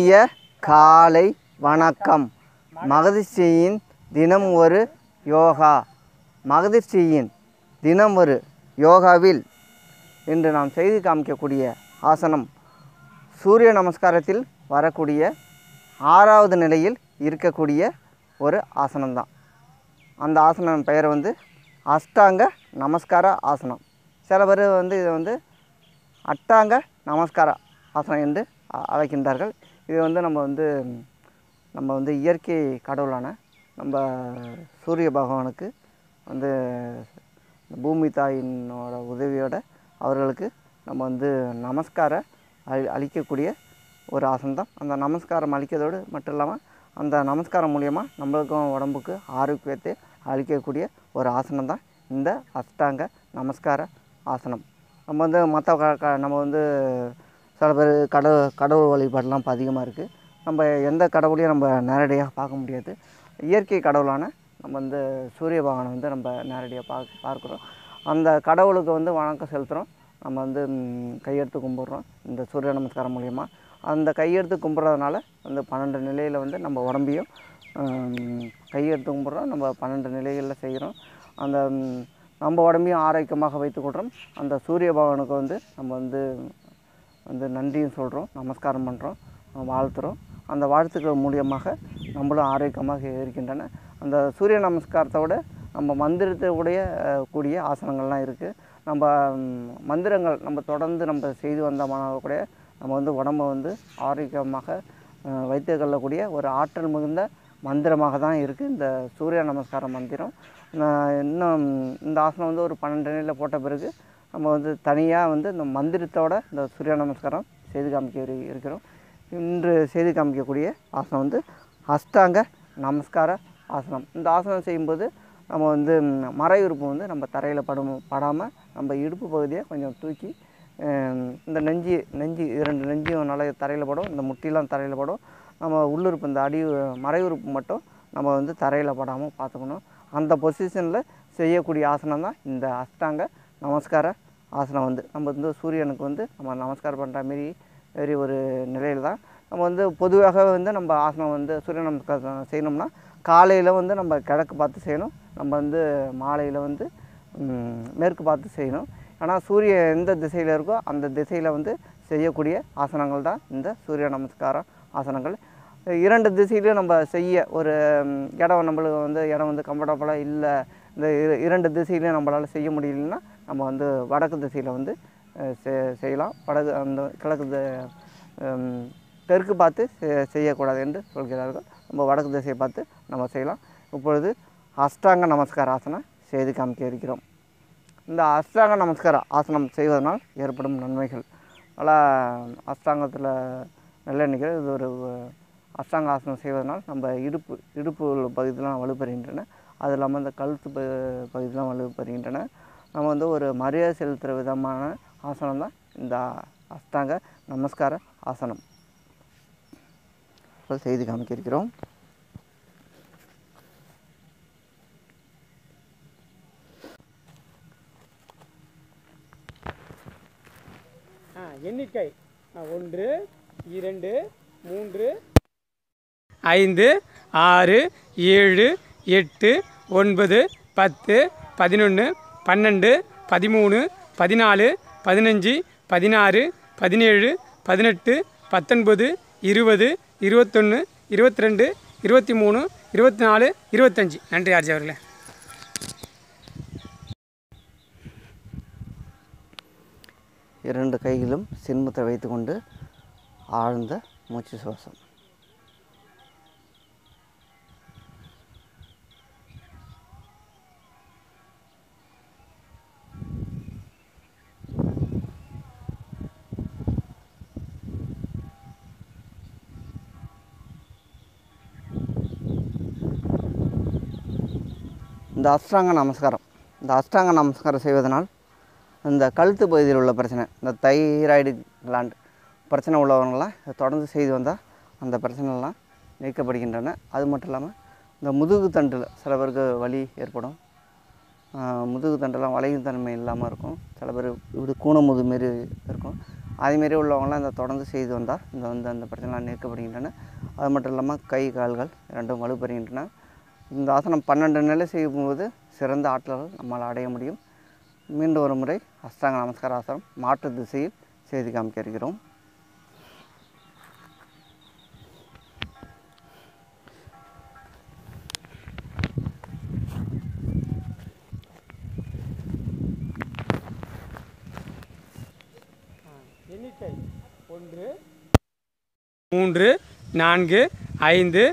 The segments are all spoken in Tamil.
இனிய காலை வணக்கம். மகரிஷியின் தினம் ஒரு யோகா. மகரிஷியின் தினம் ஒரு யோகாவில் இன்று நாம் செய்து காமிக்கக்கூடிய ஆசனம் சூரிய நமஸ்காரத்தில் வரக்கூடிய 6வது நிலையில் இருக்கக்கூடிய ஒரு ஆசனம்தான். அந்த ஆசனம் பெயர் அஷ்டாங்க நமஸ்கார ஆசனம். சில பேர் இதை அட்டாங்க நமஸ்கார ஆசனம் என்று அழைக்கின்றார்கள். இது நம்ம இயற்கை கடவுளான நம்ம சூரிய பகவானுக்கு பூமி தாயினோட உதவியோட அவர்களுக்கு நம்ம நமஸ்கார அளிக்கக்கூடிய ஒரு ஆசனம் தான். அந்த நமஸ்காரம் அளிக்கிறதோடு மட்டும் இல்லாமல் அந்த நமஸ்காரம் மூலியமாக நம்மளுக்கும் உடம்புக்கு ஆரோக்கியத்தை அளிக்கக்கூடிய ஒரு ஆசனம் தான் இந்த அஷ்டாங்க நமஸ்கார ஆசனம். நம்ம நம்ம சில பேர் கடவுள் வழிபாடெலாம் இப்போ அதிகமாக இருக்குது. நம்ம எந்த கடவுளையும் நம்ம நேரடியாக பார்க்க முடியாது. இயற்கை கடவுளான நம்ம சூரிய பகவானை நம்ம நேரடியாக பார்க்குறோம். அந்த கடவுளுக்கு வணக்கம் செலுத்துகிறோம். நம்ம கையெடுத்து கும்பிட்றோம் இந்த சூரிய நமஸ்காரம் மூலிமா. அந்த கையெடுத்து கும்பிட்றதுனால 12 நிலையில் நம்ம உடம்பையும் கையெடுத்து கும்பிட்றோம். நம்ம 12 நிலைகளில் செய்கிறோம். அந்த நம்ம உடம்பையும் ஆரோக்கியமாக வைத்துக்கொள்கிறோம். அந்த சூரிய பகவானுக்கு நம்ம நன்றியும் சொல்கிறோம், நமஸ்காரம் பண்ணுறோம், வாழ்த்துகிறோம். அந்த வாழ்த்துக்கள் மூலியமாக நம்மளும் ஆரோக்கியமாக இருக்கின்றன. அந்த சூரிய நமஸ்காரத்தோட நம்ம மந்திரத்தோடைய கூடிய ஆசனங்கள்லாம் இருக்குது. நம்ம மந்திரங்கள் நம்ம தொடர்ந்து நம்ம செய்து வந்தோம்னா கூட நம்ம உடம்பை ஆரோக்கியமாக வைத்துக்கொள்ளக்கூடிய ஒரு ஆற்றல் மிகுந்த மந்திரமாக தான் இருக்குது இந்த சூரிய நமஸ்கார மந்திரம். இன்னும் இந்த ஆசனம் ஒரு 12 நிலையில் போட்ட பிறகு நம்ம தனியாக இந்த மந்திரத்தோட இந்த சூரிய நமஸ்காரம் செய்து காமிக்க இருக்கிறோம். இன்று செய்து காமிக்கக்கூடிய ஆசனம் அஷ்டாங்க நமஸ்கார ஆசனம். இந்த ஆசனம் செய்யும்போது நம்ம மறை உறுப்பு நம்ம தரையில் படாமல் நம்ம இடுப்பு பகுதியை கொஞ்சம் தூக்கி இந்த நெஞ்சு 2 நெஞ்சும் நல்லா தரையில் படும். இந்த முட்டிலாம் தரையில் படும். நம்ம உள்ளுறுப்பு இந்த மறை உறுப்பு மட்டும் நம்ம தரையில் படாமல் பார்த்துக்கணும். அந்த பொசிஷனில் செய்யக்கூடிய ஆசனம் தான் இந்த அஷ்டாங்க நமஸ்கார ஆசனம். நம்ம சூரியனுக்கு நம்ம நமஸ்காரம் பண்ணுற மாரி ஒரு நிலையில் தான் நம்ம பொதுவாக நம்ம ஆசனம் சூரிய நமஸ்காரம் செய்யணும்னா காலையில் நம்ம கிழக்கு பார்த்து செய்யணும். நம்ம மாலையில் மேற்கு பார்த்து செய்யணும். ஆனால் சூரியன் எந்த திசையில் இருக்கோ அந்த திசையில் செய்யக்கூடிய ஆசனங்கள் தான் இந்த சூரிய நமஸ்கார ஆசனங்கள். 2 திசையிலையும் நம்ம செய்ய ஒரு இடம் நம்மளுக்கு இடம் கம்ஃபர்டபுளாக இல்லை, இந்த 2 திசையிலையும் நம்மளால் செய்ய முடியலன்னா நம்ம வடக்கு திசையில் செய்யலாம். அந்த கிழக்கு தெற்கு பார்த்து செய்யக்கூடாது என்று சொல்கிறார்கள். நம்ம வடக்கு திசையை பார்த்து நம்ம செய்யலாம். இப்பொழுது அஷ்டாங்க நமஸ்கார ஆசனம் செய்து காமிக்க இருக்கிறோம். இந்த அஷ்டாங்க நமஸ்கார ஆசனம் செய்வதனால் ஏற்படும் நன்மைகள் நல்லா அஷ்டாங்கத்தில் நல்ல நிகழ்வு. இது ஒரு அஷ்டாங்க ஆசனம் செய்வதனால் நம்ம இடுப்பு பகுதியெலாம் வலுப்பெறுகின்றன. அது இல்லாமல் இந்த கழுத்து பகுதியெலாம் வலுப்பெறுகின்றன. நம்ம ஒரு மரியாதை செலுத்துகிற விதமான ஆசனம் தான் இந்த அஷ்டாங்க நமஸ்கார ஆசனம். செய்து காமிக்க இருக்கிறோம். எண்ணிக்கை 1 2 3 5 6 7 8 9 10 11 12 13 14 15 16 17 18 19 20 21 22 23 24 25. நன்றி ஆர்ஜி அவர்களே. இரண்டு கைகளும் சின்முத்தை வைத்துக்கொண்டு ஆழ்ந்த மூச்சு சுவாசம். இந்த அஷ்டாங்க நமஸ்காரம் செய்வதனால் இந்த கழுத்து பகுதியில் உள்ள பிரச்சனை, இந்த தைராய்டு கிளாண்ட் பிரச்சனை உள்ளவங்களாம் தொடர்ந்து செய்து வந்தால் அந்த பிரச்சனைலாம் நீக்கப்படுகின்றன. அது மட்டும் இல்லாமல் இந்த முதுகு தண்டில் சில பேருக்கு வலி ஏற்படும். முதுகு தண்டெல்லாம் வளையும் தன்மை இல்லாமல் இருக்கும். சில பேர் இப்படி கூணமுது மாரி இருக்கும். அதுமாரி உள்ளவங்களாம் இந்த தொடர்ந்து செய்து வந்தால் அந்த பிரச்சனைலாம் நீக்கப்படுகின்றன. அது மட்டும் இல்லாமல் கை கால்கள் இரண்டும் வலுப்பெறுகின்றன. இந்த ஆசனம் 12 நிலை செய்யும்போது சிறந்த ஆற்றல்கள் நம்மால் அடைய முடியும். மீண்டும் ஒரு முறை அஷ்டாங்க நமஸ்கார ஆசனம் மாற்று திசையில் செய்து காமிக்க இருக்கிறோம். எண்ணிக்கை 1 3 4 5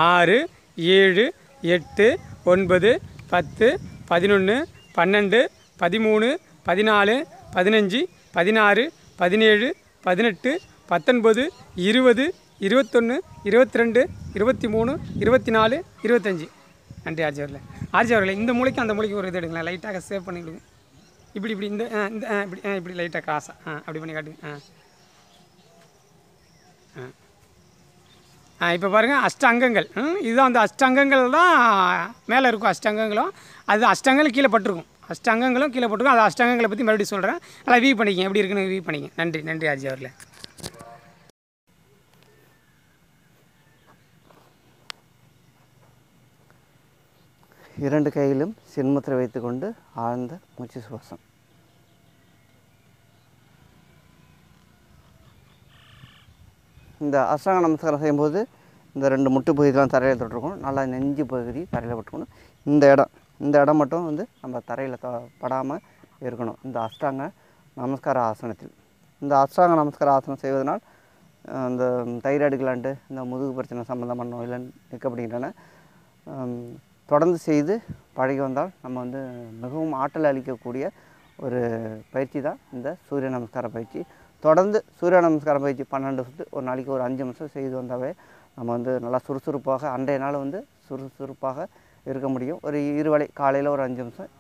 6 7 8 9 10 11 12 13 14 15 16 17 18 19 20 21 22 23 24 25. நன்றி ஆர்ஜி அவர்களே. ஆர்ஜி அவர்களே, இந்த மூளைக்கு அந்த மூளைக்கு ஒரு இது எடுங்களேன், லைட்டாக சேவ் பண்ணிவிடுங்க. இப்படி இந்த இப்படி லைட்டாக கிராஸாக அப்படி பண்ணி காட்டுங்க. இப்போ பாருங்கள், அஷ்டாங்கங்கள். இதுதான் அந்த அஷ்டாங்கங்கள் தான் மேலே இருக்கும். அஷ்டாங்கங்களும் அது அஷ்டாங்கங்கள் கீழே பட்டிருக்கும். அஷ்டாங்கங்களும் கீழே போட்டுருக்கும். அது அஷ்டாங்கங்களை பற்றி மறுபடியும் சொல்கிறேன். நல்லா வியூ பண்ணிக்கங்க, எப்படி இருக்குன்னு வியூ பண்ணிக்கங்க. நன்றி நன்றி ஆர்ஜி அவர்களே. இரண்டு கையிலும் சின்முத்திரை வைத்துக்கொண்டு ஆழ்ந்த மூச்சு சுவாசம். இந்த அஷ்டாங்க நமஸ்காரம் செய்யும்போது இந்த 2 முட்டு பகுதியெலாம் தரையில் தொட்டிருக்கணும். நல்லா நெஞ்சு பகுதி தரையில் பட்டுக்கணும். இந்த இடம் மட்டும் வந்து நம்ம தரையில் படாமல் இருக்கணும் இந்த அஷ்டாங்க நமஸ்கார ஆசனத்தில். இந்த அஷ்டாங்க நமஸ்கார ஆசனம் செய்வதனால் இந்த தைராய்டு கிளாண்டு, இந்த முதுகு பிரச்சனை சம்பந்தமான நோயெல்லாம் நீக்கப்படுகின்றன. தொடர்ந்து செய்து பழகி வந்தால் நம்ம வந்து மிகவும் ஆற்றல் அளிக்கக்கூடிய ஒரு பயிற்சி தான் இந்த சூரிய நமஸ்கார பயிற்சி. தொடர்ந்து சூரிய நமஸ்கார பயிற்சி 12 சுற்று ஒரு நாளைக்கு ஒரு 5 நிமிஷம் செய்து வந்தாவே நம்ம வந்து நல்லா சுறுசுறுப்பாக அன்றைய நாள் வந்து சுறுசுறுப்பாக இருக்க முடியும். ஒரு இருவேளை காலையில் ஒரு 5 நிமிஷம்,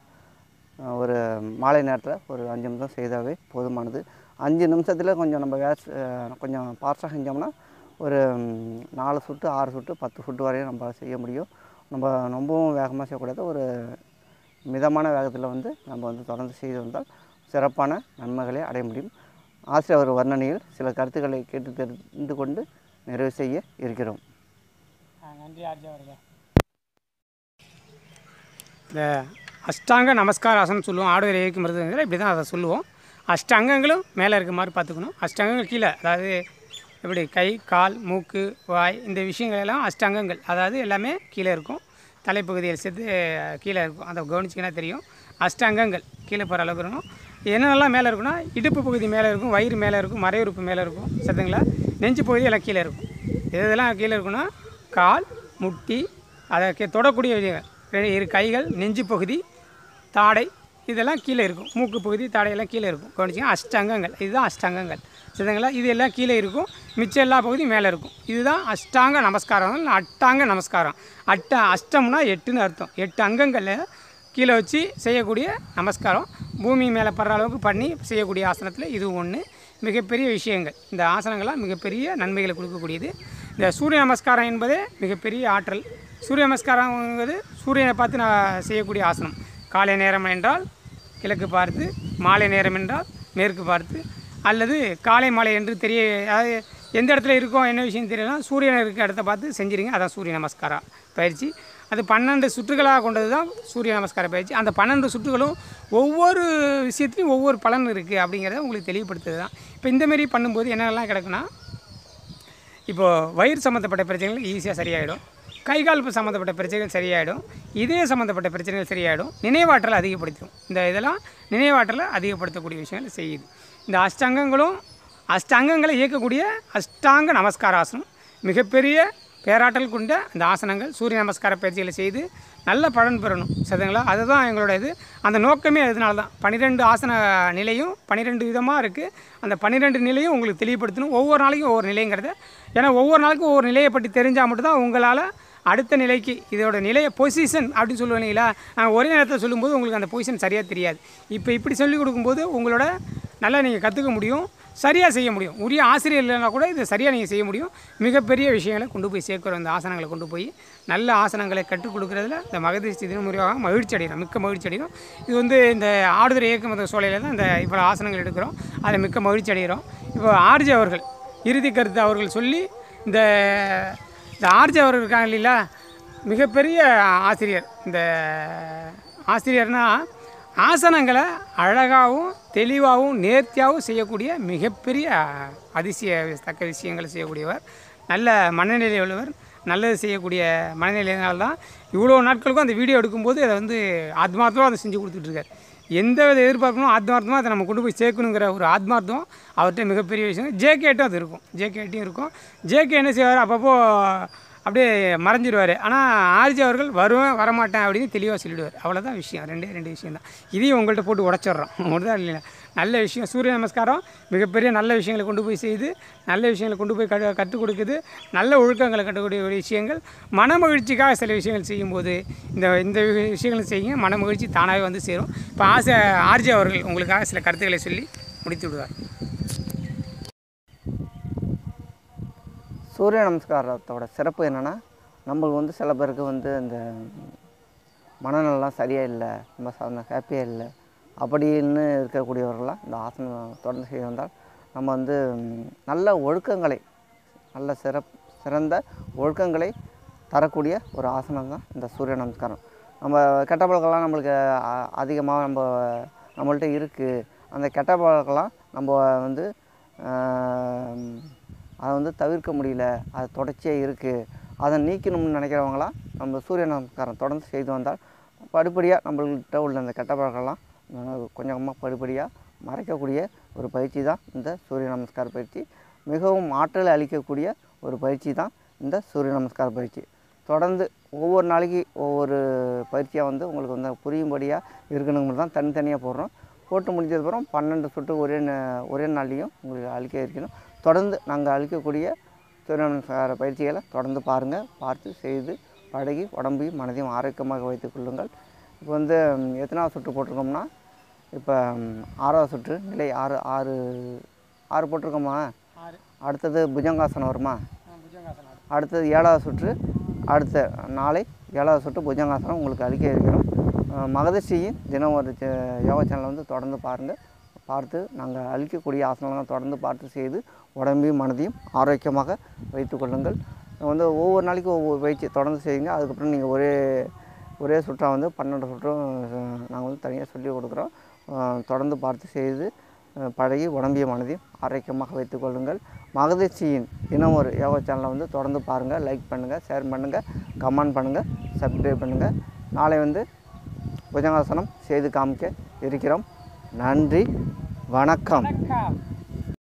ஒரு மாலை நேரத்தில் ஒரு 5 நிமிஷம் செய்தாவே போதுமானது. 5 நிமிஷத்தில் கொஞ்சம் நம்ம கொஞ்சம் ஃபாஸ்ட்டாக செஞ்சோம்னா ஒரு 4 சுற்று 6 சுற்று 10 சுற்று வரையும் நம்ம செய்ய முடியும். நம்ம ரொம்பவும் வேகமாக செய்யக்கூடாது. ஒரு மிதமான வேகத்தில் வந்து நம்ம வந்து தொடர்ந்து செய்து வந்தால் சிறப்பான நன்மைகளை அடைய முடியும். ஆசிரியர் வர்ணனையில் சில கருத்துக்களை கேட்டு தெரிந்து கொண்டு நிறைவு செய்ய இருக்கிறோம். நன்றி ஆர்ஜி அவர்களே. இந்த அஷ்டாங்க நமஸ்கார ஆசனம் சொல்லுவோம். ஆடுவரை இயக்கும் மருத்துவத்தில் இப்படி தான் அதை சொல்லுவோம். அஷ்டாங்கங்களும் மேலே இருக்க மாதிரி பார்த்துக்கணும். அஷ்டாங்கங்கள் கீழே, அதாவது எப்படி கை கால் மூக்கு வாய் இந்த விஷயங்கள் எல்லாம் அஷ்டாங்கங்கள், அதாவது எல்லாமே கீழே இருக்கும். தலைப்பகுதியில் சேர்த்து கீழே இருக்கும். அதை கவனிச்சிங்கன்னா தெரியும். அஷ்டாங்கங்கள் கீழே போகிற அளவுக்கு இருக்கணும். என்னென்னலாம் மேலே இருக்குன்னா, இடுப்பு பகுதி மேலே இருக்கும், வயிறு மேலே இருக்கும், மறையுறுப்பு மேலே இருக்கும், சத்துங்களா. நெஞ்சு பகுதி எல்லாம் கீழே இருக்கும். இதெல்லாம் கீழே இருக்குன்னா கால் முட்டி, அதை தொடக்கூடிய விஷயங்கள், இரு கைகள், நெஞ்சு பகுதி, தாடை இதெல்லாம் கீழே இருக்கும். மூக்கு பகுதி தாடையெல்லாம் கீழே இருக்கும். கவனிச்சிங்க, அஷ்டாங்கங்கள். இதுதான் அஷ்டாங்கங்கள், சரிங்களா. இது எல்லாம் கீழே இருக்கும், மிச்சம் எல்லா பகுதியும் மேலே இருக்கும். இதுதான் அஷ்டாங்க நமஸ்காரம். அட்டாங்க நமஸ்காரம். அஷ்டம்னா 8ன்னு அர்த்தம். 8 அங்கங்களில் கீழே வச்சு செய்யக்கூடிய நமஸ்காரம். பூமி மேலே படுற அளவுக்கு பண்ணி செய்யக்கூடிய ஆசனத்தில் இது ஒன்று. மிகப்பெரிய விஷயங்கள். இந்த ஆசனங்கள்லாம் மிகப்பெரிய நன்மைகளை கொடுக்கக்கூடியது. இந்த சூரிய நமஸ்காரம் என்பதே மிகப்பெரிய ஆற்றல். சூரிய நமஸ்காரங்கிறது சூரியனை பார்த்து நான் செய்யக்கூடிய ஆசனம். காலை நேரம் என்றால் கிழக்கு பார்த்து, மாலை நேரம் என்றால் மேற்கு பார்த்து, அல்லது காலை மாலை என்று தெரிய, அதாவது எந்த இடத்துல இருக்கோம் என்ன விஷயம் தெரியலாம், சூரியன் இருக்க இடத்த பார்த்து செஞ்சுருங்க. அதான் சூரிய நமஸ்கார பயிற்சி. அது 12 சுற்றுகளாக கொண்டது தான் சூரிய நமஸ்கார பயிற்சி. அந்த 12 சுற்றுகளும் ஒவ்வொரு விஷயத்துலையும் ஒவ்வொரு பலன் இருக்குது அப்படிங்கிறத உங்களுக்கு தெளிவுபடுத்துறது தான். இப்போ இந்தமாரி பண்ணும்போது என்னெல்லாம் கிடக்குன்னா, இப்போது வயிறு சம்மந்தப்பட்ட பிரச்சனைகள் ஈஸியாக சரியாயிடும். கை கால் சம்மந்தப்பட்ட பிரச்சனைகள் சரியாயிடும். இதய சம்மந்தப்பட்ட பிரச்சனைகள் சரியாயிடும். நினைவாற்றலை அதிகப்படுத்தும். இதெல்லாம் நினைவாற்றலை அதிகப்படுத்தக்கூடிய விஷயங்கள் செய்யுது. இந்த அஷ்டாங்கங்களை இயக்கக்கூடிய அஷ்டாங்க நமஸ்காராசனம் மிகப்பெரிய பேராற்றல் கொண்ட அந்த ஆசனங்கள். சூரிய நமஸ்கார பயிற்சிகளை செய்து நல்ல பலன் பெறணும், சரிங்களா. அதுதான் எங்களோட இது. அந்த நோக்கமே அதனால தான். 12 ஆசன நிலையும் 12 விதமாக இருக்குது. அந்த 12 நிலையும் உங்களுக்கு தெளிவுபடுத்தணும். ஒவ்வொரு நாளைக்கும் ஒவ்வொரு நிலைங்கிறத, ஏன்னா ஒவ்வொரு நாளைக்கும் ஒவ்வொரு நிலையை பற்றி தெரிஞ்சால் மட்டும்தான் உங்களால் அடுத்த நிலைக்கு இதோட நிலையை பொசிஷன் அப்படின்னு சொல்லுவோம் இல்லைங்களா, நாங்கள் ஒரே நேரத்தில் சொல்லும்போது உங்களுக்கு அந்த பொசிஷன் சரியாக தெரியாது. இப்போ இப்படி சொல்லிக் கொடுக்கும்போது உங்களோட நல்லா நீங்கள் கற்றுக்க முடியும், சரியாக செய்ய முடியும். உரிய ஆசிரியர் இல்லைனா கூட இதை சரியாக நீங்கள் செய்ய முடியும். மிகப்பெரிய விஷயங்களை கொண்டு போய் சேர்க்குறோம். இந்த ஆசனங்களை கொண்டு போய் நல்ல ஆசனங்களை கற்றுக் கொடுக்குறதுல இந்த மகதீஷ்டி தினமுறையாக மகிழ்ச்சி அடைகிறோம், மிக்க மகிழ்ச்சி அடைகிறோம். இது வந்து இந்த ஆடுதுறை இயக்க சோலையில் தான் இந்த இவ்வளோ ஆசனங்கள் எடுக்கிறோம், அதை மிக்க மகிழ்ச்சி அடைகிறோம். இப்போ ஆர்ஜி அவர்கள் இறுதி கருத்து அவர்கள் சொல்லி இந்த ஆர்ஜி அவர்கள் இருக்காங்க இல்லைங்களா, மிகப்பெரிய ஆசிரியர். இந்த ஆசிரியர்னால் ஆசனங்களை அழகாகவும் தெளிவாகவும் நேர்த்தியாகவும் செய்யக்கூடிய மிகப்பெரிய அதிசயத்தக்க விஷயங்களை செய்யக்கூடியவர், நல்ல மனநிலை உள்ளவர். நல்லது செய்யக்கூடிய மனநிலையினால்தான் இவ்வளோ நாட்களுக்கும் அந்த வீடியோ எடுக்கும்போது அதை வந்து ஆத்மார்த்தமாக அதை செஞ்சு கொடுத்துட்ருக்கார். எந்த வித எதிர்பார்க்கணும் ஆத்மார்த்தமாக அதை நம்ம கொண்டு போய் சேர்க்கணுங்கிற ஒரு ஆத்மார்த்தம் அவர்கிட்ட மிகப்பெரிய விஷயம். ஜேகேட்டும் அது இருக்கும், ஜேகேட்டையும் இருக்கும். ஜேகே என்ன செய்வார், அப்பப்போ அப்படியே மறைஞ்சிடுவார். ஆனால் ஆர்ஜி அவர்கள் வருவேன் வரமாட்டேன் அப்படின்னு தெளிவாக சொல்லிவிடுவார். அவ்வளோதான் விஷயம், ரெண்டு விஷயம் தான். இதையும் உங்கள்கிட்ட போட்டு உடச்சிட்றோம், ஒன்றுதான் இல்லையா. நல்ல விஷயம் சூரிய நமஸ்காரம் மிகப்பெரிய நல்ல விஷயங்களை கொண்டு போய் செய்து நல்ல விஷயங்களை கொண்டு போய் கற்றுக் கொடுக்குது. நல்ல ஒழுக்கங்களை கற்றுக்கூடிய விஷயங்கள், மன மகிழ்ச்சிக்காக சில விஷயங்கள் செய்யும்போது இந்த விஷயங்களை செய்யுங்க, மன மகிழ்ச்சி தானாகவே வந்து சேரும். இப்போ ஆர்ஜி அவர்கள் உங்களுக்காக சில கருத்துக்களை சொல்லி முடித்து விடுவார். சூரிய நமஸ்காரத்தோட சிறப்பு என்னென்னா, நம்மளுக்கு வந்து சில பேருக்கு வந்து இந்த மனநலம் சரியாக இல்லை, நம்ம ஹாப்பியாக இல்லை அப்படின்னு இருக்கக்கூடியவர்களாம் இந்த ஆசனம் தொடர்ந்து செய்து வந்தால் நம்ம வந்து நல்ல ஒழுக்கங்களை, நல்ல சிறந்த ஒழுக்கங்களை தரக்கூடிய ஒரு ஆசனம் தான் இந்த சூரிய நமஸ்காரம். நம்ம கெட்ட பழக்கம்லாம் நம்மளுக்கு அதிகமாக நம்மள்கிட்ட இருக்குது. அந்த கெட்ட பழக்கம்லாம் நம்ம வந்து அதை வந்து தவிர்க்க முடியல, அது தொடர்ச்சியாக இருக்குது, அதை நீக்கணும்னு நினைக்கிறவங்களாம் நம்ம சூரிய நமஸ்காரம் தொடர்ந்து செய்து வந்தால் படிப்படியாக நம்மள்கிட்ட உள்ள அந்த கெட்ட பழக்கம்லாம் கொஞ்சமாக படிப்படியாக மறைக்கக்கூடிய ஒரு பயிற்சி தான் இந்த சூரிய நமஸ்கார பயிற்சி. மிகவும் ஆற்றலை அளிக்கக்கூடிய ஒரு பயிற்சி தான் இந்த சூரிய நமஸ்கார பயிற்சி. தொடர்ந்து ஒவ்வொரு நாளைக்கு ஒவ்வொரு பயிற்சியாக வந்து உங்களுக்கு வந்து புரியும்படியாக இருக்கணுங்கிறது தான் தனித்தனியாக போடுறோம். போட்டு முடிஞ்சதுக்கப்புறம் 12 சுட்டு ஒரே நாள்லேயும் உங்களுக்கு அளிக்க இருக்கணும். தொடர்ந்து நாங்கள் அளிக்கக்கூடிய சூரிய நமஸ்கார பயிற்சிகளை தொடர்ந்து பாருங்கள், பார்த்து செய்து பழகி உடம்பையும் மனதையும் ஆரோக்கியமாக வைத்துக் கொள்ளுங்கள். இப்போ வந்து எத்தனாவது சுற்று போட்டிருக்கோம்னா, இப்போ 6வது சுற்று நிலை 6 போட்டிருக்கோமா. அடுத்தது புஜங்காசனம் வருமா. அடுத்தது 7வது சுற்று, அடுத்த நாளை 7வது சுற்று புஜங்காசனம் உங்களுக்கு அளிக்க இருக்கிறோம். மகதீஷ்டியின் தினம் ஒரு யோகா சேனலை வந்து தொடர்ந்து பாருங்கள். பார்த்து நாங்கள் அளிக்கக்கூடிய ஆசனங்களை தொடர்ந்து பார்த்து செய்து உடம்பையும் மனதையும் ஆரோக்கியமாக வைத்து கொள்ளுங்கள். வந்து ஒவ்வொரு நாளைக்கும் ஒவ்வொரு பயிற்சி தொடர்ந்து செய்யுங்க. அதுக்கப்புறம் நீங்கள் ஒரே சுற்றாக வந்து 12 சுற்றும் நாங்கள் வந்து தனியாக சொல்லி கொடுக்குறோம். தொடர்ந்து பார்த்து செய்து பழகி உடம்பையும் மனதையும் ஆரோக்கியமாக வைத்து கொள்ளுங்கள். மகதீஷ்டியின் தினம் ஒரு யோகா சேனலை வந்து தொடர்ந்து பாருங்கள், லைக் பண்ணுங்கள், ஷேர் பண்ணுங்கள், கமெண்ட் பண்ணுங்கள், சப்ஸ்கிரைப் பண்ணுங்கள். நாளை வந்து புஜங்காசனம் செய்து காமிக்க இருக்கிறோம். நன்றி, வணக்கம்.